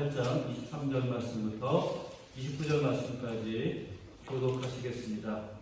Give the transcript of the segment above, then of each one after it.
8장 23절 말씀부터 29절 말씀까지 교독하시겠습니다.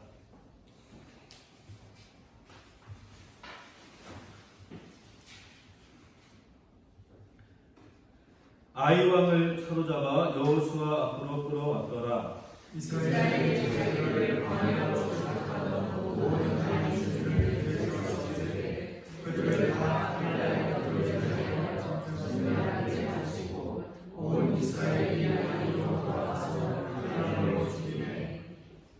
아이 왕을 사로잡아 여호수아 앞으로 끌어왔더라. 이스라엘의 제자들을 광야로 추격하던 모든 아이들을 되찾으시되 그들을 다 갈라에 돌려내어 전멸하게 하시고 온 이스라엘이 하나님으로 돌아와서 하나님으로 죽이네.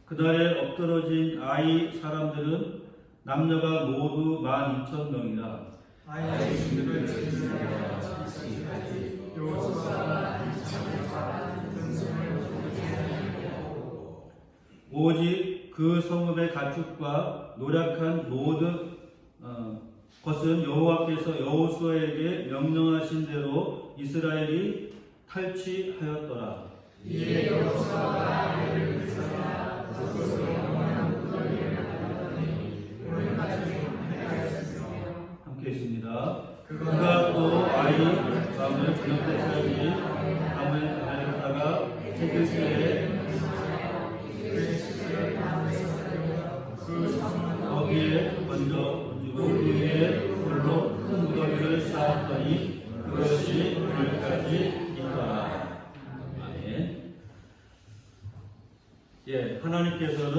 그날에 엎드러진 아이 사람들은 남녀가 모두 12,000명이라. 아이들을 진멸하여 잡기까지 여호수아가 이창과 등성을 보내하였고 오직 그 성읍의 가축과 노략한 모든 것은 여호와께서 여호수아에게 명령하신 대로 이스라엘이 탈취하였더라. 이에 여호수아가 아이를 불사라 그것으로 영원한 무덤을 만들었더니 오늘까지 행하였으며 함께 있습니다. 그가 또 아이 왕을 저녁 때까지 밤을 달렸다가 새벽 때에 거기에 먼저 던지고 그 위에 돌로 큰 무더기를 쌓았더니 그것이 오늘까지 있더라. 아멘. 하나님께서는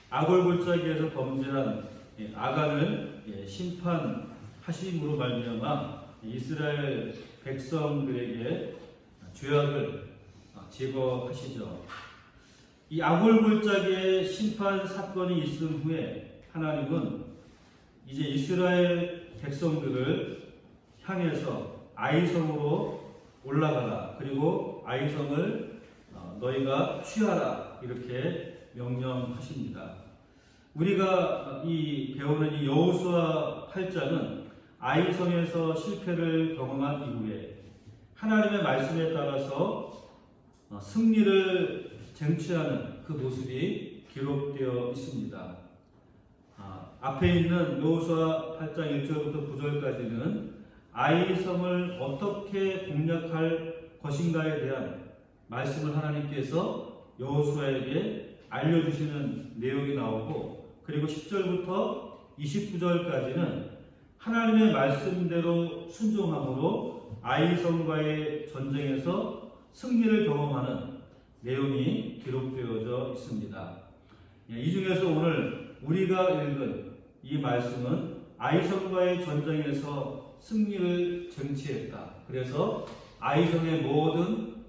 아골골짜기에서 범죄한 아간을 심판하심으로 말미암아 이스라엘 백성들에게 죄악을 제거하시죠. 이 아골골짜기의 심판 사건이 있은 후에 하나님은 이제 이스라엘 백성들을 향해서 아이성으로 올라가라. 그리고 아이성을 너희가 취하라. 이렇게 명령하십니다. 우리가 배우는 이 여호수아 8장은 아이성에서 실패를 경험한 이후에 하나님의 말씀에 따라서 승리를 쟁취하는 그 모습이 기록되어 있습니다. 앞에 있는 여호수아 8장 1절부터 9절까지는 아이성을 어떻게 공략할 것인가에 대한 말씀을 하나님께서 여호수아에게 알려주시는 내용이 나오고, 그리고 10절부터 29절까지는 하나님의 말씀대로 순종함으로 아이성과의 전쟁에서 승리를 경험하는 내용이 기록되어져 있습니다. 이 중에서 오늘 우리가 읽은 이 말씀은 아이성과의 전쟁에서 승리를 쟁취했다. 그래서 아이성의 모든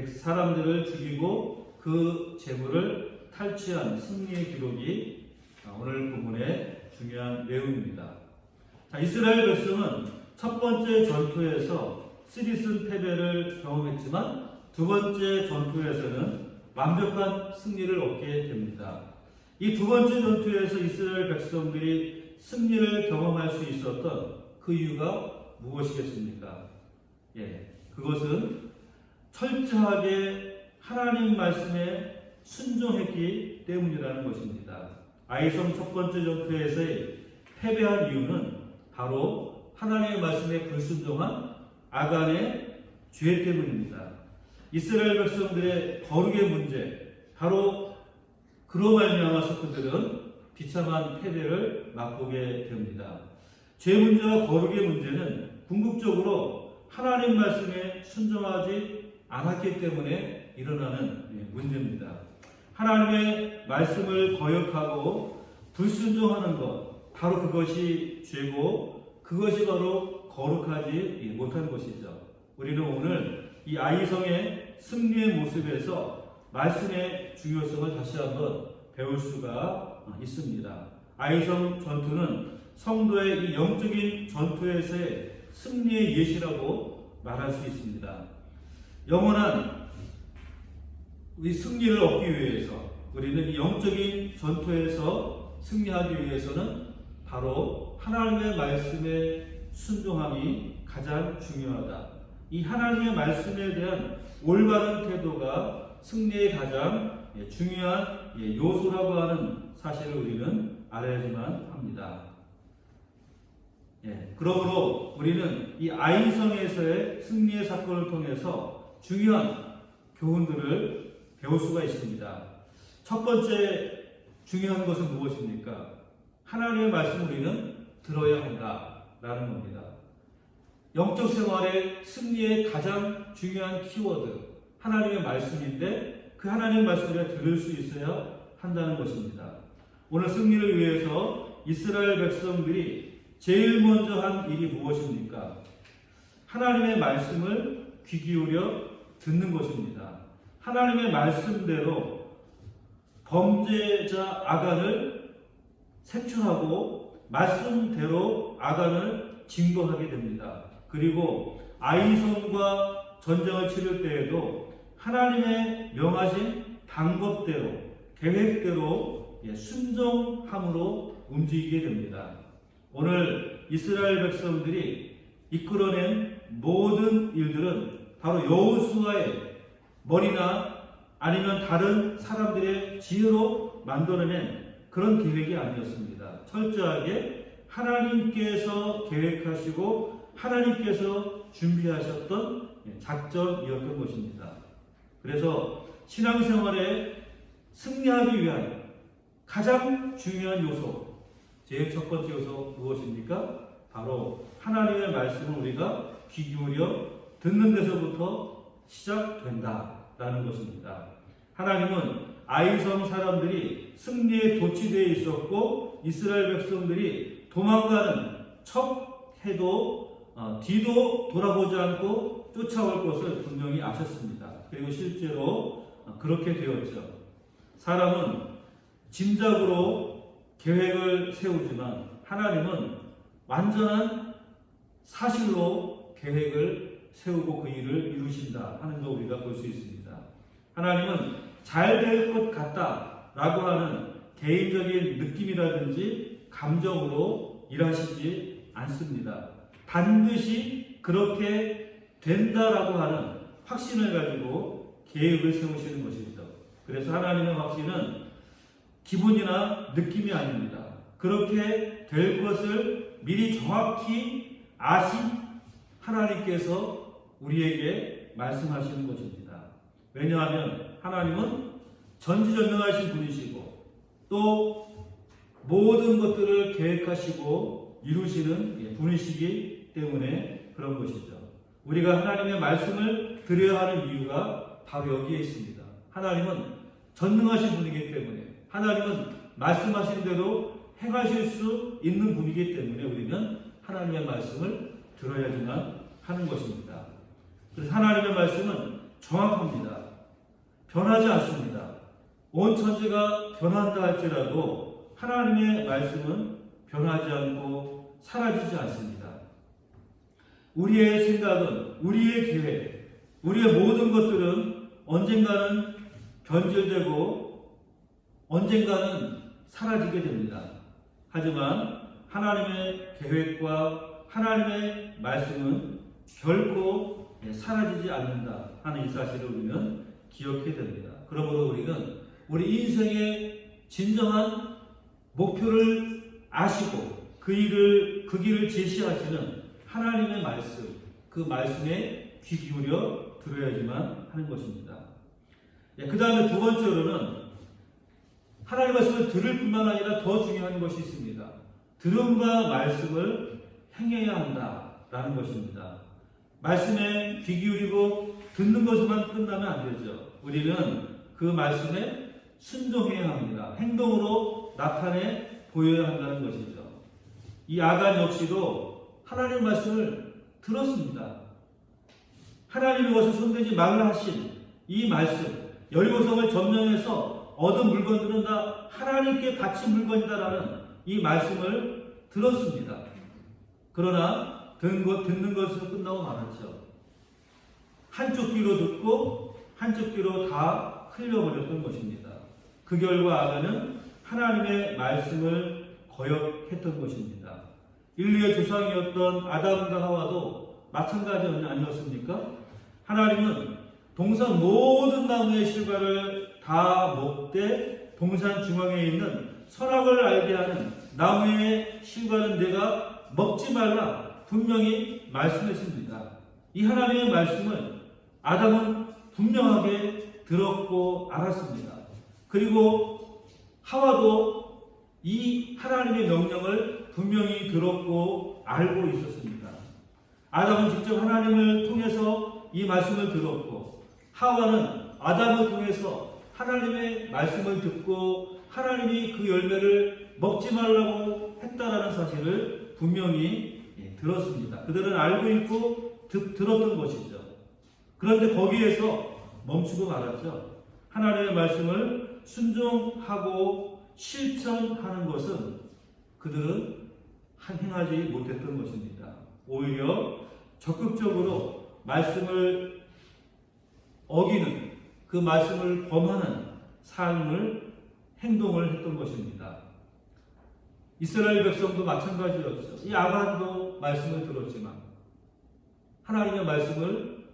사람들을 죽이고 그 재물을 탈취한 승리의 기록이 오늘 부분의 중요한 내용입니다. 이스라엘 백성은 첫 번째 전투에서 쓰리쓴 패배를 경험했지만 두 번째 전투에서는 완벽한 승리를 얻게 됩니다. 이 두 번째 전투에서 이스라엘 백성들이 승리를 경험할 수 있었던 그 이유가 무엇이겠습니까? 그것은 철저하게 하나님 말씀에 순종했기 때문이라는 것입니다. 아이성 첫 번째 전투에서의 패배한 이유는 바로 하나님의 말씀에 불순종한 아간의 죄 때문입니다. 이스라엘 백성들의 거룩의 문제, 바로 그로 말미암아서 그들은 비참한 패배를 맛보게 됩니다. 죄 문제와 거룩의 문제는 궁극적으로 하나님 말씀에 순종하지 않았기 때문에 일어나는 문제입니다. 하나님의 말씀을 거역하고 불순종하는 것, 바로 그것이 죄고 그것이 바로 거룩하지 못한 것이죠. 우리는 오늘 이 아이성의 승리의 모습에서 말씀의 중요성을 다시 한번 배울 수가 있습니다. 아이성 전투는 성도의 이 영적인 전투에서의 승리의 예시라고 말할 수 있습니다. 영원한 이 승리를 얻기 위해서 우리는 이 영적인 전투에서 승리하기 위해서는 바로 하나님의 말씀에 순종함이 가장 중요하다. 이 하나님의 말씀에 대한 올바른 태도가 승리의 가장 중요한 요소라고 하는 사실을 우리는 알아야지만 합니다. 그러므로 우리는 이 아이성에서의 승리의 사건을 통해서 중요한 교훈들을 배울 수가 있습니다. 첫 번째 중요한 것은 무엇입니까? 하나님의 말씀을 우리는 들어야 한다라는 겁니다. 영적 생활의 승리의 가장 중요한 키워드, 하나님의 말씀인데 그 하나님의 말씀을 우리가 들을 수 있어야 한다는 것입니다. 오늘 승리를 위해서 이스라엘 백성들이 제일 먼저 한 일이 무엇입니까? 하나님의 말씀을 귀 기울여 듣는 것입니다. 하나님의 말씀대로 범죄자 아간을 색출하고 말씀대로 아간을 징벌하게 됩니다. 그리고 아이성과 전쟁을 치를 때에도 하나님의 명하신 방법대로 계획대로 순종함으로 움직이게 됩니다. 오늘 이스라엘 백성들이 이끌어낸 모든 일들은 바로 여호수아의 머리나 아니면 다른 사람들의 지혜로 만들어낸 그런 계획이 아니었습니다. 철저하게 하나님께서 계획하시고 하나님께서 준비하셨던 작전이었던 것입니다. 그래서 신앙생활에 승리하기 위한 가장 중요한 요소, 제일 첫 번째 요소 무엇입니까? 바로 하나님의 말씀을 우리가 귀 기울여 듣는 데서부터 시작된다라는 것입니다. 하나님은 아이성 사람들이 승리에 도취되어 있었고 이스라엘 백성들이 도망가는 척 해도 뒤도 돌아보지 않고 쫓아올 것을 분명히 아셨습니다. 그리고 실제로 그렇게 되었죠. 사람은 짐작으로 계획을 세우지만 하나님은 완전한 사실로 계획을 세우고 그 일을 이루신다 하는 거 우리가 볼 수 있습니다. 하나님은 잘 될 것 같다라고 하는 개인적인 느낌이라든지 감정으로 일하시지 않습니다. 반드시 그렇게 된다라고 하는 확신을 가지고 계획을 세우시는 것이죠. 그래서 하나님의 확신은 기분이나 느낌이 아닙니다. 그렇게 될 것을 미리 정확히 아신 하나님께서 우리에게 말씀하시는 것입니다. 왜냐하면 하나님은 전지전능하신 분이시고 또 모든 것들을 계획하시고 이루시는 분이시기 때문에 그런 것이죠. 우리가 하나님의 말씀을 드려야 하는 이유가 바로 여기에 있습니다. 하나님은 전능하신 분이기 때문에 하나님은 말씀하신 대로 행하실 수 있는 분이기 때문에 우리는 하나님의 말씀을 들어야지만 하는 것입니다. 그래서 하나님의 말씀은 정확합니다. 변하지 않습니다. 온 천지가 변한다 할지라도 하나님의 말씀은 변하지 않고 사라지지 않습니다. 우리의 생각은, 우리의 계획, 우리의 모든 것들은 언젠가는 변질되고 언젠가는 사라지게 됩니다. 하지만 하나님의 계획과 하나님의 말씀은 결코 사라지지 않는다 하는 이 사실을 우리는 기억해야 됩니다. 그러므로 우리는 우리 인생의 진정한 목표를 아시고 그 길을 제시하시는 하나님의 말씀, 그 말씀에 귀 기울여 들어야지만 하는 것입니다. 그 다음에 두 번째로는 하나님의 말씀을 들을 뿐만 아니라 더 중요한 것이 있습니다. 들은 바 말씀을 행해야 한다라는 것입니다. 말씀에 귀 기울이고 듣는 것만 끝나면 안 되죠. 우리는 그 말씀에 순종해야 합니다. 행동으로 나타내 보여야 한다는 것이죠. 이 아간 역시도 하나님의 말씀을 들었습니다. 하나님이 와서 손대지 말라 하신 이 말씀, 여리고성을 점령해서 얻은 물건들은 다 하나님께 바친 물건이다라는 이 말씀을 들었습니다. 그러나 듣는 것으로 끝나고 말았죠. 한쪽 귀로 듣고 한쪽 귀로 다 흘려버렸던 것입니다. 그 결과 아간은 하나님의 말씀을 거역했던 것입니다. 인류의 조상이었던 아담과 하와도 마찬가지 아니었습니까? 하나님은 동산 모든 나무의 실과를 다 먹되 동산 중앙에 있는 선악을 알게 하는 나무의 실과는 내가 먹지 말라 분명히 말씀했습니다. 이 하나님의 말씀을 아담은 분명하게 들었고 알았습니다. 그리고 하와도 이 하나님의 명령을 분명히 들었고 알고 있었습니다. 아담은 직접 하나님을 통해서 이 말씀을 들었고, 하와는 아담을 통해서 하나님의 말씀을 듣고 하나님이 그 열매를 먹지 말라고 했다라는 사실을 분명히 들었습니다. 그들은 알고 있고 들었던 것이죠. 그런데 거기에서 멈추고 말았죠. 하나님의 말씀을 순종하고 실천하는 것은 그들은 행하지 못했던 것입니다. 오히려 적극적으로 말씀을 어기는, 그 말씀을 범하는 삶을, 행동을 했던 것입니다. 이스라엘 백성도 마찬가지였죠. 이 아간도 말씀을 들었지만 하나님의 말씀을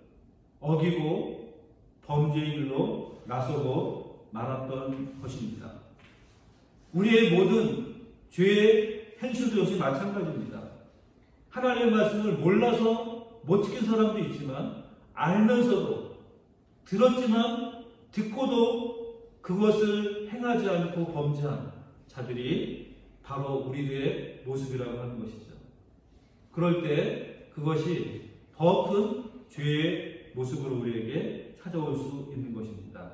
어기고 범죄의 길로 나서고 말았던 것입니다. 우리의 모든 죄의 현실도 역시 마찬가지입니다. 하나님의 말씀을 몰라서 못 지킨 사람도 있지만, 알면서도 들었지만 듣고도 그것을 행하지 않고 범죄한 자들이 바로 우리들의 모습이라고 하는 것이죠. 그럴 때 그것이 더 큰 죄의 모습으로 우리에게 찾아올 수 있는 것입니다.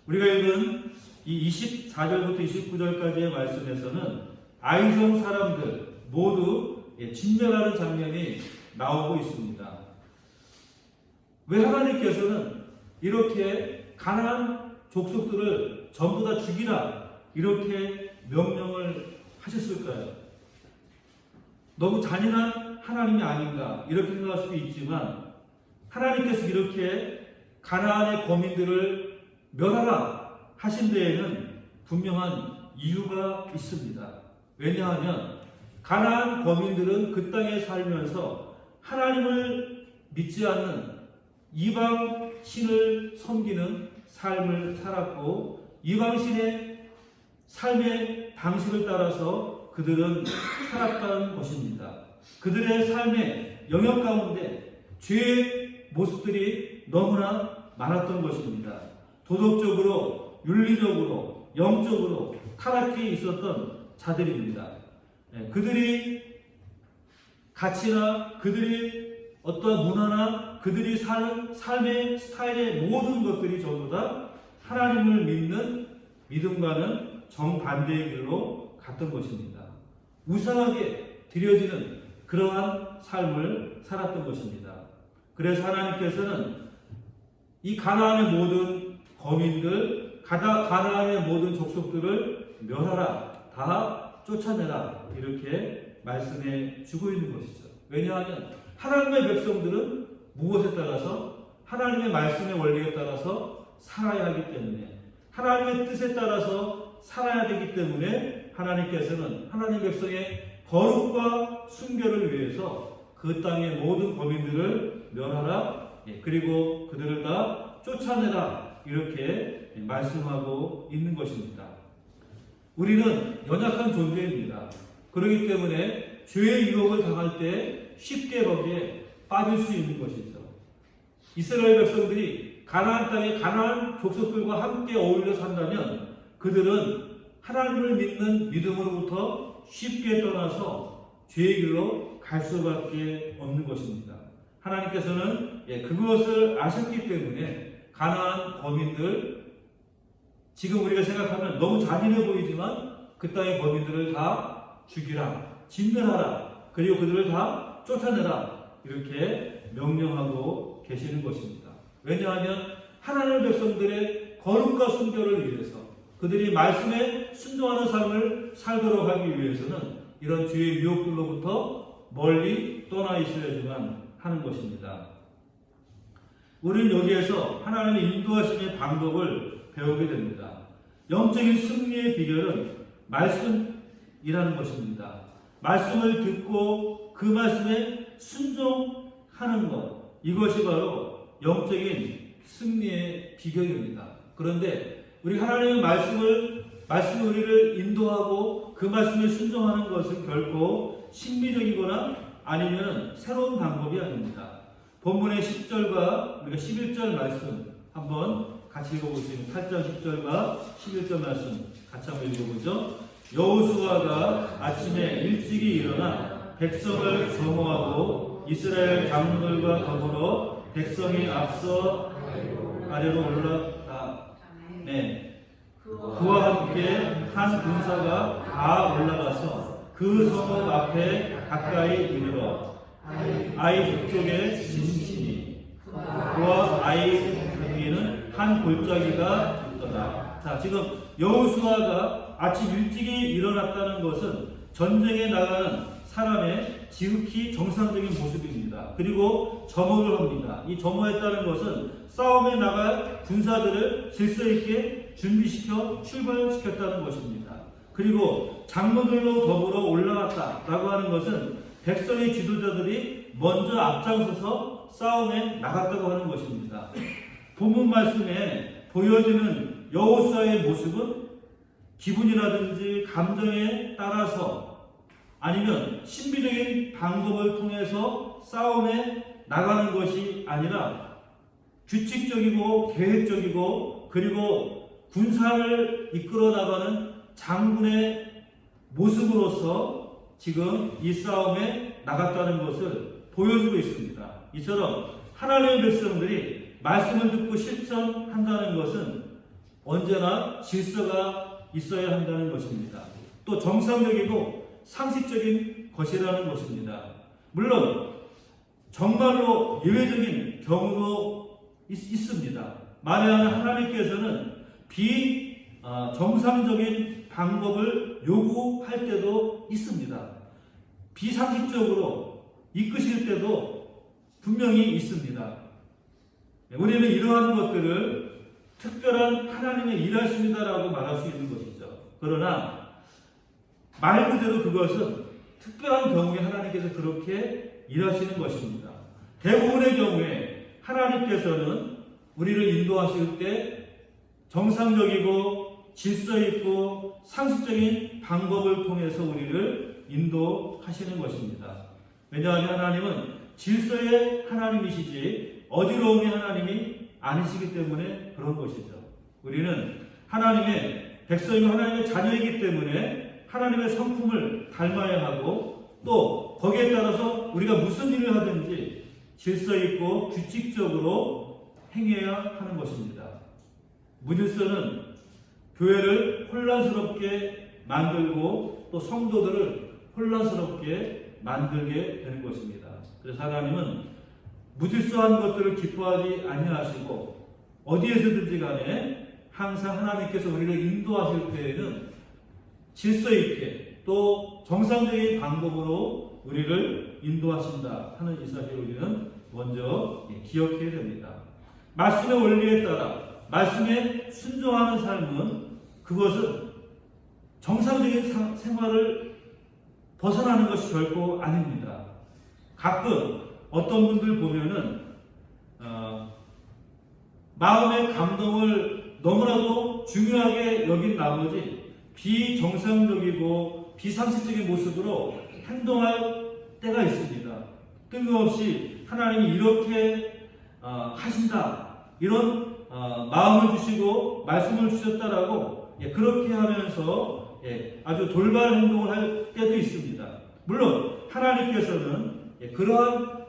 우리가 읽은 이 24절부터 29절까지의 말씀에서는 아이성 사람들 모두 진멸하는 장면이 나오고 있습니다. 왜 하나님께서는 이렇게 가나안 족속들을 전부 다 죽이라 이렇게 명령을 하셨을까요? 너무 잔인한 하나님이 아닌가 이렇게 생각할 수도 있지만, 하나님께서 이렇게 가나안의 거민들을 멸하라 하신 데에는 분명한 이유가 있습니다. 왜냐하면 가나안 거민들은 그 땅에 살면서 하나님을 믿지 않는 이방 신을 섬기는 삶을 살았고, 이방 신의 삶의 방식을 따라서 그들은 살았다는 것입니다. 그들의 삶의 영역 가운데 죄의 모습들이 너무나 많았던 것입니다. 도덕적으로, 윤리적으로, 영적으로 타락해 있었던 자들입니다. 그들이 가치나 그들이 어떠한 문화나 그들이 사는 삶의 스타일의 모든 것들이 전부 다 하나님을 믿는 믿음과는 정반대의 길로 갔던 것입니다. 우상하게 드려지는 그러한 삶을 살았던 것입니다. 그래서 하나님께서는 이 가나안의 모든 거민들, 가나안의 모든 족속들을 멸하라, 다 쫓아내라 이렇게 말씀해 주고 있는 것이죠. 왜냐하면 하나님의 백성들은 무엇에 따라서, 하나님의 말씀의 원리에 따라서 살아야 하기 때문에, 하나님의 뜻에 따라서 살아야 되기 때문에 하나님께서는 하나님 백성의 거룩과 순결을 위해서 그 땅의 모든 거민들을 멸하라, 그리고 그들을 다 쫓아내라 이렇게 말씀하고 있는 것입니다. 우리는 연약한 존재입니다. 그렇기 때문에 죄의 유혹을 당할 때 쉽게 거기에 빠질 수 있는 것이죠. 이스라엘 백성들이 가나안 땅에 가나안 족속들과 함께 어울려 산다면 그들은 하나님을 믿는 믿음으로부터 쉽게 떠나서 죄의 길로 갈 수밖에 없는 것입니다. 하나님께서는 그것을 아셨기 때문에 가나안 거민들, 지금 우리가 생각하면 너무 잔인해 보이지만 그 땅의 거민들을 다 죽이라, 진멸하라, 그리고 그들을 다 쫓아내라 이렇게 명령하고 계시는 것입니다. 왜냐하면 하나님의 백성들의 거룩과 순결을 위해서, 그들이 말씀에 순종하는 삶을 살도록 하기 위해서는 이런 죄의 유혹들로부터 멀리 떠나 있어야지만 하는 것입니다. 우리는 여기에서 하나님의 인도하심의 방법을 배우게 됩니다. 영적인 승리의 비결은 말씀이라는 것입니다. 말씀을 듣고 그 말씀에 순종하는 것, 이것이 바로 영적인 승리의 비결입니다. 그런데 우리 하나님의 말씀을 말씀이 우리를 인도하고 그 말씀에 순종하는 것은 결코 신비적이거나 아니면 새로운 방법이 아닙니다. 본문의 10절과 우리가 11절 말씀 한번 같이 읽어보시면 8장 10절과 11절 말씀 같이 한번 읽어보죠. 여호수아가 아침에 일찍이 일어나 백성을 점호하고 이스라엘 장로들과 더불어 백성이 앞서 아래로 올라가 그와 함께 한 군사가 다 올라가서 그 성읍 앞에 가까이 이르러 아이 북쪽에 진치니 그와 아이 북위에는 한 골짜기가 있더라. 자, 지금 여호수아가 아침 일찍이 일어났다는 것은 전쟁에 나가는 사람의 지극히 정상적인 모습입니다. 그리고 점호를 합니다. 이 점호했다는 것은 싸움에 나갈 군사들을 질서 있게 준비시켜 출발시켰다는 것입니다. 그리고 장로들로 더불어 올라갔다라고 하는 것은 백성의 지도자들이 먼저 앞장서서 싸움에 나갔다고 하는 것입니다. 본문 말씀에 보여지는 여호수아의 모습은 기분이라든지 감정에 따라서 아니면 신비적인 방법을 통해서 싸움에 나가는 것이 아니라 규칙적이고 계획적이고 그리고 군사를 이끌어 나가는 장군의 모습으로서 지금 이 싸움에 나갔다는 것을 보여주고 있습니다. 이처럼 하나님의 백성들이 말씀을 듣고 실천한다는 것은 언제나 질서가 있어야 한다는 것입니다. 또 정상적이고 상식적인 것이라는 것입니다. 물론 정말로 예외적인 경우도 있습니다. 만약 하나님께서는 비정상적인 방법을 요구할 때도 있습니다. 비상식적으로 이끄실 때도 분명히 있습니다. 우리는 이러한 것들을 특별한 하나님의 일하십니다라고 말할 수 있는 것이죠. 그러나 말 그대로 그것은 특별한 경우에 하나님께서 그렇게 일하시는 것입니다. 대부분의 경우에 하나님께서는 우리를 인도하실 때 정상적이고 질서 있고 상식적인 방법을 통해서 우리를 인도하시는 것입니다. 왜냐하면 하나님은 질서의 하나님이시지 어지러움의 하나님이 아니시기 때문에 그런 것이죠. 우리는 하나님의 백성이고 하나님의 자녀이기 때문에 하나님의 성품을 닮아야 하고 또 거기에 따라서 우리가 무슨 일을 하든지 질서 있고 규칙적으로 행해야 하는 것입니다. 무질서는 교회를 혼란스럽게 만들고 또 성도들을 혼란스럽게 만들게 되는 것입니다. 그래서 하나님은 무질서한 것들을 기뻐하지 아니하시고 어디에서든지 간에 항상 하나님께서 우리를 인도하실 때에는 질서 있게 또 정상적인 방법으로 우리를 인도하신다 하는 이 사실을 우리는 먼저 기억해야 됩니다. 말씀의 원리에 따라 말씀에 순종하는 삶은 그것은 정상적인 생활을 벗어나는 것이 결코 아닙니다. 가끔 어떤 분들 보면은 마음의 감동을 너무나도 중요하게 여긴 나머지 비정상적이고 비상식적인 모습으로 행동할 때가 있습니다. 뜬금없이 하나님이 이렇게 하신다 이런 마음을 주시고 말씀을 주셨다라고 그렇게 하면서 아주 돌발 행동을 할 때도 있습니다. 물론 하나님께서는 그러한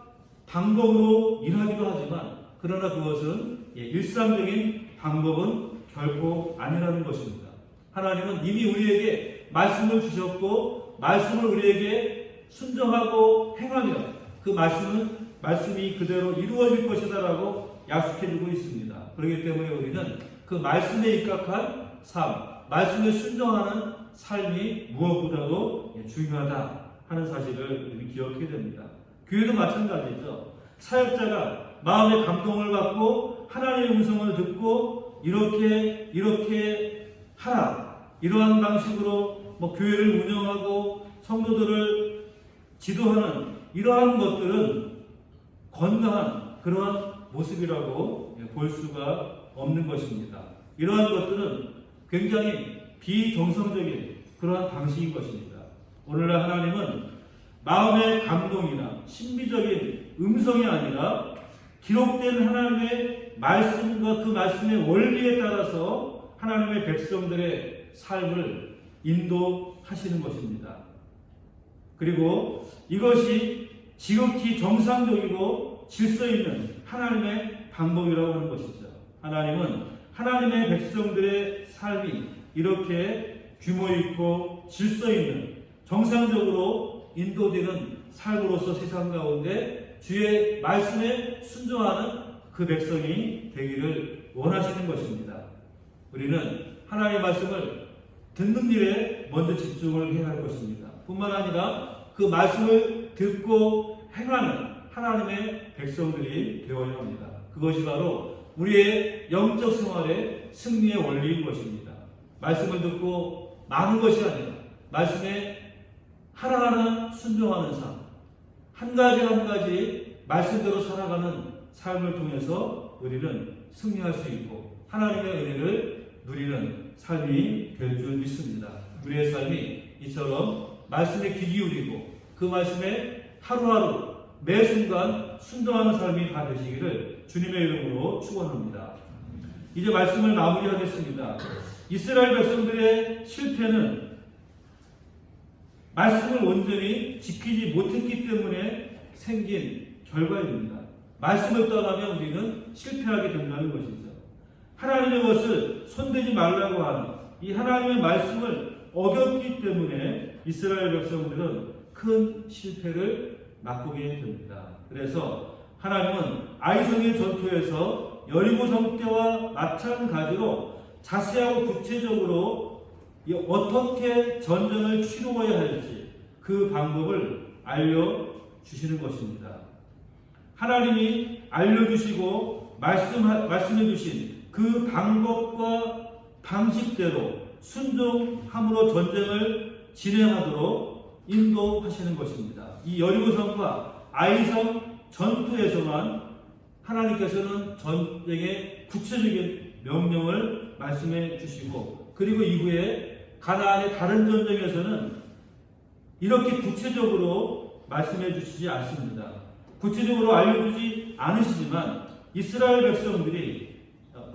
방법으로 일하기도 하지만 그러나 그것은 일상적인 방법은 결코 아니라는 것입니다. 하나님은 이미 우리에게 말씀을 주셨고 말씀을 우리에게 순종하고 행하면 그 말씀이 그대로 이루어질 것이다라고 약속해주고 있습니다. 그렇기 때문에 우리는 그 말씀에 입각한 삶, 말씀에 순종하는 삶이 무엇보다도 중요하다 하는 사실을 우리 기억해야 됩니다. 교회도 마찬가지죠. 사역자가 마음의 감동을 받고 하나님의 음성을 듣고 이렇게 하라 이러한 방식으로 교회를 운영하고 성도들을 지도하는 이러한 것들은 건강한 그러한 모습이라고 볼 수가 없는 것입니다. 이러한 것들은 굉장히 비정상적인 그러한 방식인 것입니다. 오늘날 하나님은 마음의 감동이나 신비적인 음성이 아니라 기록된 하나님의 말씀과 그 말씀의 원리에 따라서 하나님의 백성들의 삶을 인도하시는 것입니다. 그리고 이것이 지극히 정상적이고 질서 있는 하나님의 방법이라고 하는 것이죠. 하나님은 하나님의 백성들의 삶이 이렇게 규모 있고 질서 있는 정상적으로 인도되는 삶으로서 세상 가운데 주의 말씀에 순종하는 그 백성이 되기를 원하시는 것입니다. 우리는 하나님의 말씀을 듣는 일에 먼저 집중을 해야 할 것입니다. 뿐만 아니라 그 말씀을 듣고 행하는 하나님의 백성들이 되어야 합니다. 그것이 바로 우리의 영적 생활의 승리의 원리인 것입니다. 말씀을 듣고 마는 것이 아니라 말씀에 하나하나 순종하는 삶, 한 가지 한 가지 말씀대로 살아가는 삶을 통해서 우리는 승리할 수 있고 하나님의 은혜를 누리는 삶이 될 줄 믿습니다. 우리의 삶이 이처럼 말씀에 귀 기울이고 그 말씀에 하루하루 매 순간 순종하는 삶이 다 되시기를 주님의 이름으로 축원합니다. 이제 말씀을 마무리하겠습니다. 이스라엘 백성들의 실패는 말씀을 온전히 지키지 못했기 때문에 생긴 결과입니다. 말씀을 떠나면 우리는 실패하게 된다는 것이죠. 하나님의 것을 손대지 말라고 하는 이 하나님의 말씀을 어겼기 때문에 이스라엘 백성들은 큰 실패를 맛보게 됩니다. 그래서 하나님은 아이성의 전투에서 여리고성 때와 마찬가지로 자세하고 구체적으로 어떻게 전쟁을 치루어야 할지 그 방법을 알려주시는 것입니다. 하나님이 알려주시고 말씀해 주신 그 방법과 방식대로 순종함으로 전쟁을 진행하도록 인도하시는 것입니다. 이 여리고성과 아이성 전투에서만 하나님께서는 전쟁의 구체적인 명령을 말씀해 주시고 그리고 이후에 가나안의 다른 전쟁에서는 이렇게 구체적으로 말씀해 주시지 않습니다. 구체적으로 알려주지 않으시지만 이스라엘 백성들이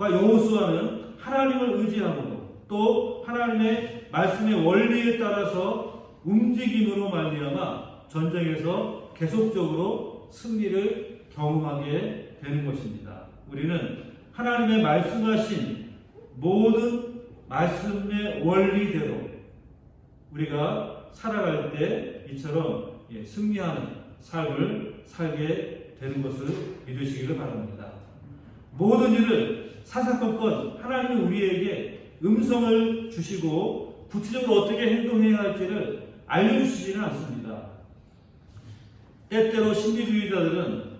여호수아는 하나님을 의지함으로 또 하나님의 말씀의 원리에 따라서 움직임으로 말미암아 전쟁에서 계속적으로 승리를 경험하게 되는 것입니다. 우리는 하나님의 말씀하신 모든 말씀의 원리대로 우리가 살아갈 때 이처럼 승리하는 삶을 살게 되는 것을 믿으시기를 바랍니다. 모든 일을 사사건건 하나님이 우리에게 음성을 주시고 구체적으로 어떻게 행동해야 할지를 알려주시지는 않습니다. 때때로 신비주의자들은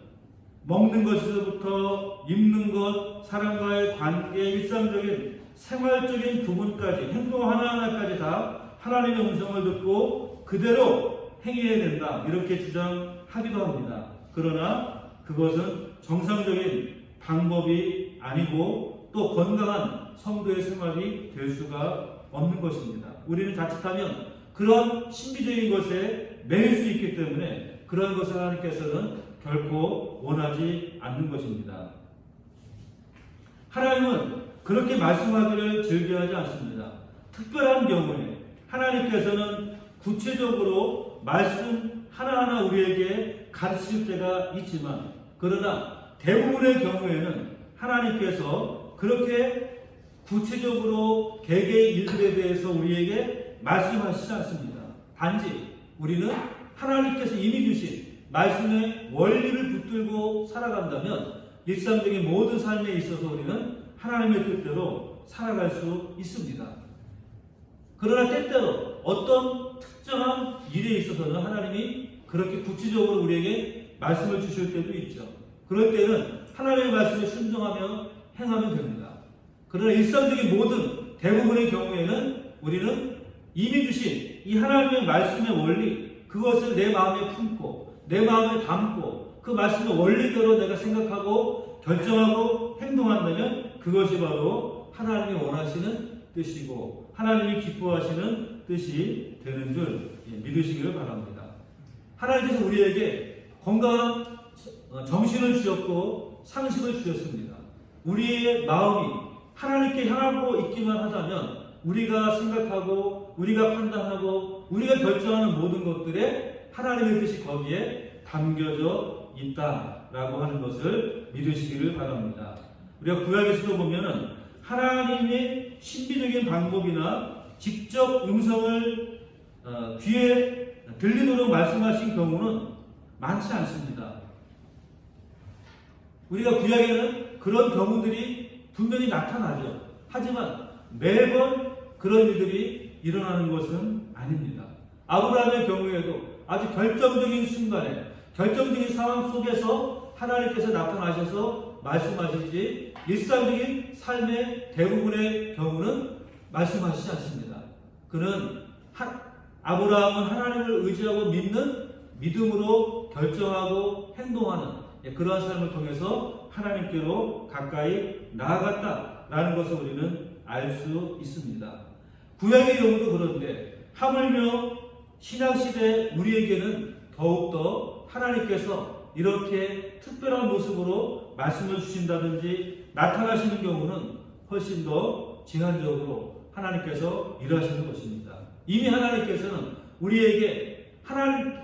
먹는 것에서부터 입는 것, 사람과의 관계, 일상적인 생활적인 부분까지 행동 하나하나까지 다 하나님의 음성을 듣고 그대로 행해야 된다 이렇게 주장하기도 합니다. 그러나 그것은 정상적인 방법이 아니고 또 건강한 성도의 생활이 될 수가 없는 것입니다. 우리는 자칫하면 그런 신비적인 것에 매일 수 있기 때문에 그런 것을 하나님께서는 결코 원하지 않는 것입니다. 하나님은 그렇게 말씀하기를 즐겨하지 않습니다. 특별한 경우에 하나님께서는 구체적으로 말씀 하나하나 우리에게 가르칠 때가 있지만 그러나 대부분의 경우에는 하나님께서 그렇게 구체적으로 개개의 일들에 대해서 우리에게 말씀하시지 않습니다. 단지 우리는 하나님께서 이미 주신 말씀의 원리를 붙들고 살아간다면 일상적인 모든 삶에 있어서 우리는 하나님의 뜻대로 살아갈 수 있습니다. 그러나 때때로 어떤 특정한 일에 있어서는 하나님이 그렇게 구체적으로 우리에게 말씀을 주실 때도 있죠. 그럴 때는 하나님의 말씀에 순종하며 행하면 됩니다. 그러나 일상적인 모든 대부분의 경우에는 우리는 이미 주신 이 하나님의 말씀의 원리 그것을 내 마음에 품고 내 마음에 담고 그 말씀의 원리대로 내가 생각하고 결정하고 행동한다면 그것이 바로 하나님이 원하시는 뜻이고 하나님이 기뻐하시는 뜻이 되는 줄 믿으시기를 바랍니다. 하나님께서 우리에게 건강한 정신을 주셨고 상식을 주셨습니다. 우리의 마음이 하나님께 향하고 있기만 하다면 우리가 생각하고 우리가 판단하고 우리가 결정하는 모든 것들에 하나님의 뜻이 거기에 담겨져 있다라고 하는 것을 믿으시기를 바랍니다. 우리가 구약에서도 보면은 하나님의 신비적인 방법이나 직접 음성을 귀에 들리도록 말씀하신 경우는 많지 않습니다. 우리가 구약에는 그런 경우들이 분명히 나타나죠. 하지만 매번 그런 일들이 일어나는 것은 아닙니다. 아브라함의 경우에도 아주 결정적인 순간에 결정적인 상황 속에서 하나님께서 나타나셔서 말씀하시지 일상적인 삶의 대부분의 경우는 말씀하시지 않습니다. 그는 아브라함은 하나님을 의지하고 믿는 믿음으로 결정하고 행동하는 그러한 삶을 통해서 하나님께로 가까이 나아갔다라는 것을 우리는 알 수 있습니다. 구약의 경우도 그런데 하물며 신약시대 우리에게는 더욱더 하나님께서 이렇게 특별한 모습으로 말씀을 주신다든지 나타나시는 경우는 훨씬 더 제한적으로 하나님께서 일하시는 것입니다. 이미 하나님께서는 우리에게 하나님이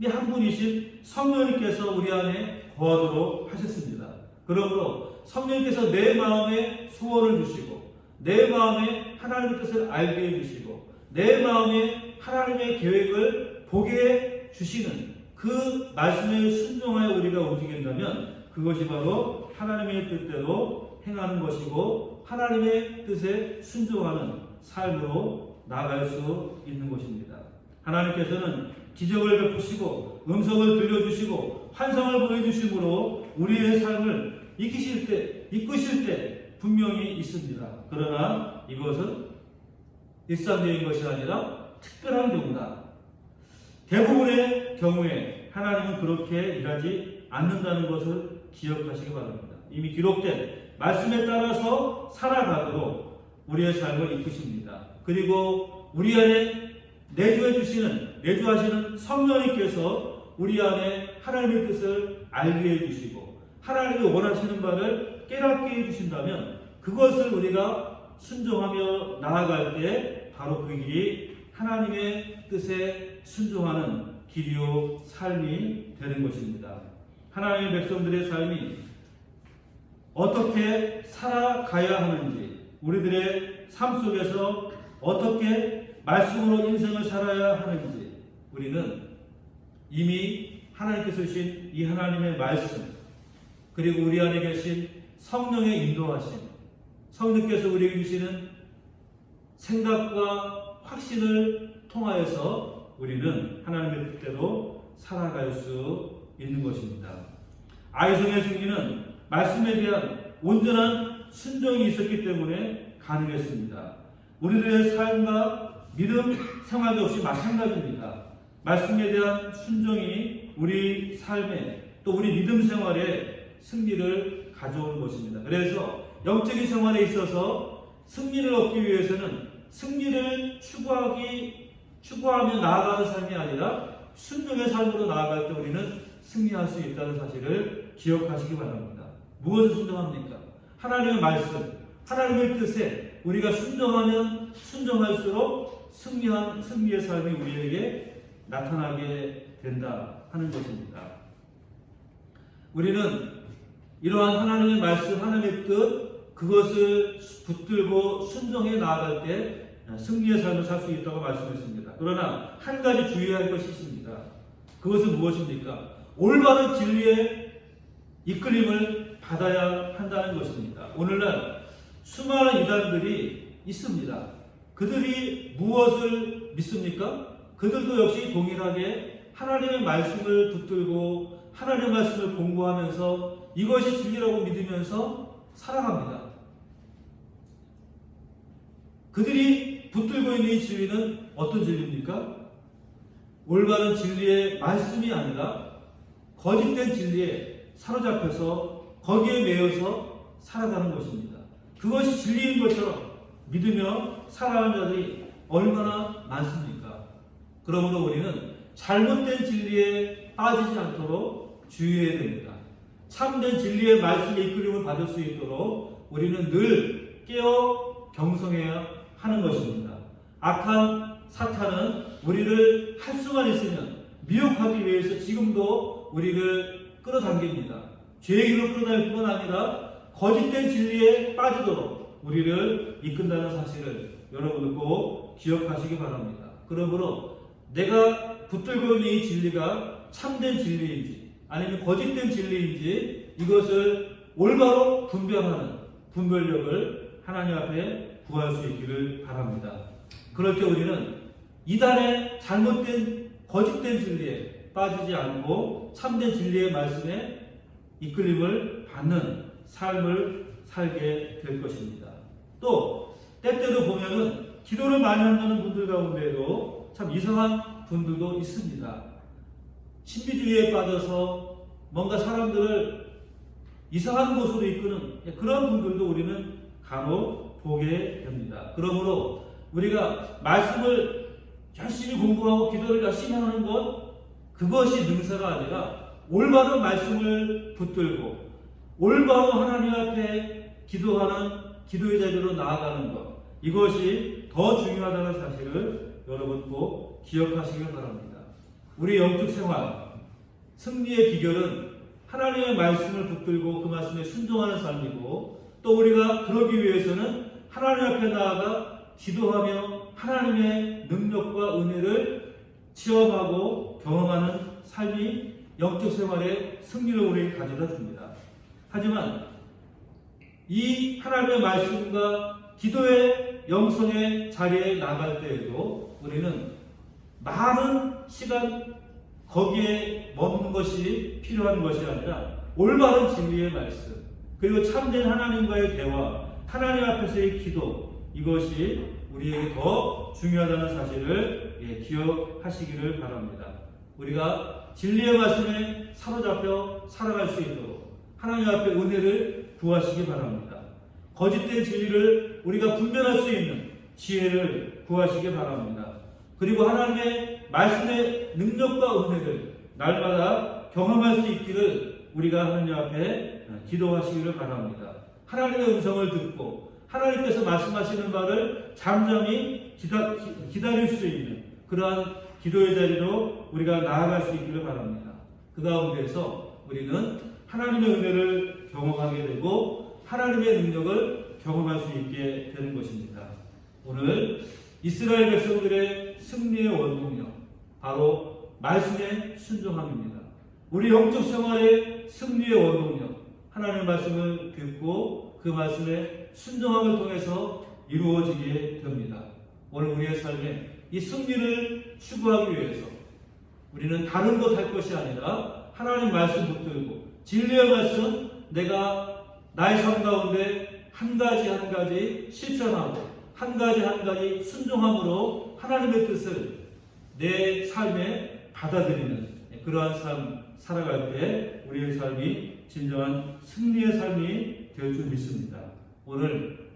한 분이신 성령님께서 우리 안에 거하도록 하셨습니다. 그러므로 성령님께서 내 마음에 소원을 주시고 내 마음에 하나님의 뜻을 알게 해주시고 내 마음에 하나님의 계획을 보게 해주시는 그 말씀에 순종하여 우리가 움직인다면 그것이 바로 하나님의 뜻대로 행하는 것이고 하나님의 뜻에 순종하는 삶으로 나아갈 수 있는 것입니다. 하나님께서는 기적을 베푸시고 음성을 들려주시고 환상을 보여주심으로 우리의 삶을 이끄실 때 분명히 있습니다. 그러나 이것은 일상적인 것이 아니라 특별한 경우다. 대부분의 경우에 하나님은 그렇게 일하지 않는다는 것을 기억하시기 바랍니다. 이미 기록된 말씀에 따라서 살아가도록 우리의 삶을 이끄십니다. 그리고 우리 안에 내주하시는 성령님께서 우리 안에 하나님의 뜻을 알게 해주시고 하나님이 원하시는 바를 깨닫게 해주신다면 그것을 우리가 순종하며 나아갈 때 바로 그 길이 하나님의 뜻에 순종하는 길이요 삶이 되는 것입니다. 하나님의 백성들의 삶이 어떻게 살아가야 하는지 우리들의 삶 속에서 어떻게 말씀으로 인생을 살아야 하는지 우리는 이미 하나님께서 주신 이 하나님의 말씀 그리고 우리 안에 계신 성령의 인도하심 성령께서 우리에게 주시는 생각과 확신을 통하여서 우리는 하나님의 뜻대로 살아갈 수 있는 것입니다. 아이성의 승리는 말씀에 대한 온전한 순종이 있었기 때문에 가능했습니다. 우리들의 삶과 믿음 생활 역시 마찬가지입니다. 말씀에 대한 순종이 우리 삶에 또 우리 믿음 생활에 승리를 가져오는 것입니다. 그래서 영적인 생활에 있어서 승리를 얻기 위해서는 승리를 추구하며 나아가는 삶이 아니라 순종의 삶으로 나아갈 때 우리는 승리할 수 있다는 사실을 기억하시기 바랍니다. 무엇을 순종합니까? 하나님의 말씀, 하나님의 뜻에 우리가 순종하면 순종할수록 승리의 삶이 우리에게 나타나게 된다 하는 것입니다. 우리는 이러한 하나님의 말씀, 하나님의 뜻 그것을 붙들고 순종해 나아갈 때 승리의 삶을 살 수 있다고 말씀했습니다. 그러나 한 가지 주의할 것이 있습니다. 그것은 무엇입니까? 올바른 진리의 이끌림을 받아야 한다는 것입니다. 오늘날 수많은 이단들이 있습니다. 그들이 무엇을 믿습니까? 그들도 역시 동일하게 하나님의 말씀을 붙들고 하나님의 말씀을 공부하면서 이것이 진리라고 믿으면서 살아갑니다. 그들이 붙들고 있는 이 진리는 어떤 진리입니까? 올바른 진리의 말씀이 아니라 거짓된 진리에 사로잡혀서 거기에 매여서 살아가는 것입니다. 그것이 진리인 것처럼 믿으며 살아가는 자들이 얼마나 많습니까? 그러므로 우리는 잘못된 진리에 빠지지 않도록 주의해야 됩니다. 참된 진리의 말씀의 이끌림을 받을 수 있도록 우리는 늘 깨어 경성해야 하는 것입니다. 악한 사탄은 우리를 할 수만 있으면 미혹하기 위해서 지금도 우리를 끌어당깁니다. 죄의 길로 끌어당길 뿐만 아니라 거짓된 진리에 빠지도록 우리를 이끈다는 사실을 여러분 꼭 기억하시기 바랍니다. 그러므로 내가 붙들고 있는 이 진리가 참된 진리인지 아니면 거짓된 진리인지 이것을 올바로 분별하는 분별력을 하나님 앞에 구할 수 있기를 바랍니다. 그럴 때 우리는 이단의 잘못된 거짓된 진리에 빠지지 않고 참된 진리의 말씀에 이끌림을 받는 삶을 살게 될 것입니다. 또 때때로 보면은 기도를 많이 한다는 분들 가운데도 참 이상한 분들도 있습니다. 신비주의에 빠져서 뭔가 사람들을 이상한 곳으로 이끄는 그런 분들도 우리는 간혹 보게 됩니다. 그러므로 우리가 말씀을 열심히 공부하고 기도를 열심히 하는 것, 그것이 능사가 아니라 올바른 말씀을 붙들고 올바로 하나님 앞에 기도하는 기도의 자리로 나아가는 것, 이것이 더 중요하다는 사실을 여러분 꼭 기억하시길 바랍니다. 우리 영적 생활 승리의 비결은 하나님의 말씀을 붙들고 그 말씀에 순종하는 삶이고, 또 우리가 그러기 위해서는 하나님 앞에 나아가 기도하며 하나님의 능력과 은혜를 체험하고 경험하는 삶이 영적 생활의 승리를 우리에게 가져다 줍니다. 하지만 이 하나님의 말씀과 기도의 영성의 자리에 나갈 때에도 우리는 많은 시간 거기에 머무는 것이 필요한 것이 아니라 올바른 진리의 말씀, 그리고 참된 하나님과의 대화, 하나님 앞에서의 기도, 이것이 우리에게 더 중요하다는 사실을 기억하시기를 바랍니다. 우리가 진리의 말씀에 사로잡혀 살아갈 수 있도록 하나님 앞에 은혜를 구하시기 바랍니다. 거짓된 진리를 우리가 분별할 수 있는 지혜를 구하시기 바랍니다. 그리고 하나님의 말씀의 능력과 은혜를 날마다 경험할 수 있기를 우리가 하나님 앞에 기도하시기를 바랍니다. 하나님의 음성을 듣고 하나님께서 말씀하시는 바를 잠잠히 기다릴 수 있는 그러한 기도의 자리로 우리가 나아갈 수 있기를 바랍니다. 그 가운데서 우리는 하나님의 은혜를 경험하게 되고 하나님의 능력을 경험할 수 있게 되는 것입니다. 오늘 이스라엘 백성들의 승리의 원동력, 바로 말씀의 순종함입니다. 우리 영적 생활의 승리의 원동력, 하나님의 말씀을 듣고 그 말씀의 순종함을 통해서 이루어지게 됩니다. 오늘 우리의 삶에 이 승리를 추구하기 위해서 우리는 다른 것 할 것이 아니라 하나님 말씀 붙들고 진리의 말씀, 내가 나의 삶 가운데 한 가지 실천하고 한 가지 순종함으로 하나님의 뜻을 내 삶에 받아들이는 그러한 삶 살아갈 때 우리의 삶이 진정한 승리의 삶이 될 줄 믿습니다. 오늘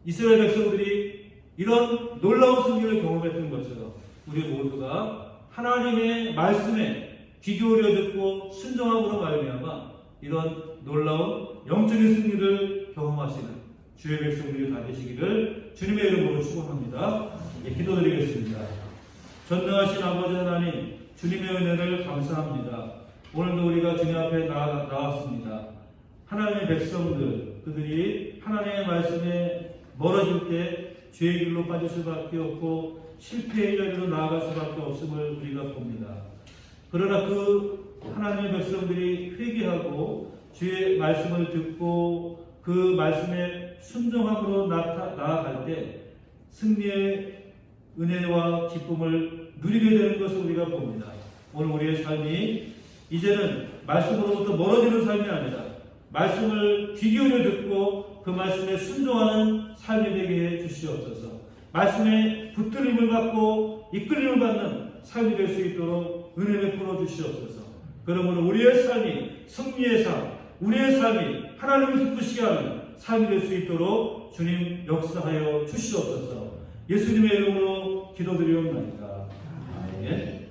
이스라엘 백성들이 이런 놀라운 승리를 경험했던 것처럼 우리 모두가 하나님의 말씀에 귀 기울여 듣고 순종함으로 말미암아 이런 놀라운 영적인 승리를 경험하시는 주의 백성들이 다 되시기를 주님의 이름으로 축원합니다. 기도드리겠습니다. 전능하신 아버지 하나님, 주님의 은혜를 감사합니다. 오늘도 우리가 주님 앞에 나왔습니다. 하나님의 백성들, 그들이 하나님의 말씀에 멀어질 때 죄의 길로 빠질 수밖에 없고 실패의 자리로 나아갈 수밖에 없음을 우리가 봅니다. 그러나 그 하나님의 백성들이 회개하고 주의 말씀을 듣고 그 말씀에 순종함으로 나아갈 때 승리의 은혜와 기쁨을 누리게 되는 것을 우리가 봅니다. 오늘 우리의 삶이 이제는 말씀으로부터 멀어지는 삶이 아니라 말씀을 귀 기울여 듣고 그 말씀에 순종하는 삶이 되게 해 주시옵소서. 말씀에 붙들림을 받고 이끌림을 받는 삶이 될 수 있도록 은혜 베풀어 주시옵소서. 그러므로 우리의 삶이 승리의 삶, 우리의 삶이 하나님을 기쁘시게 하는 삶이 될 수 있도록 주님 역사하여 주시옵소서. 예수님의 이름으로 기도드리옵나이다. 아멘.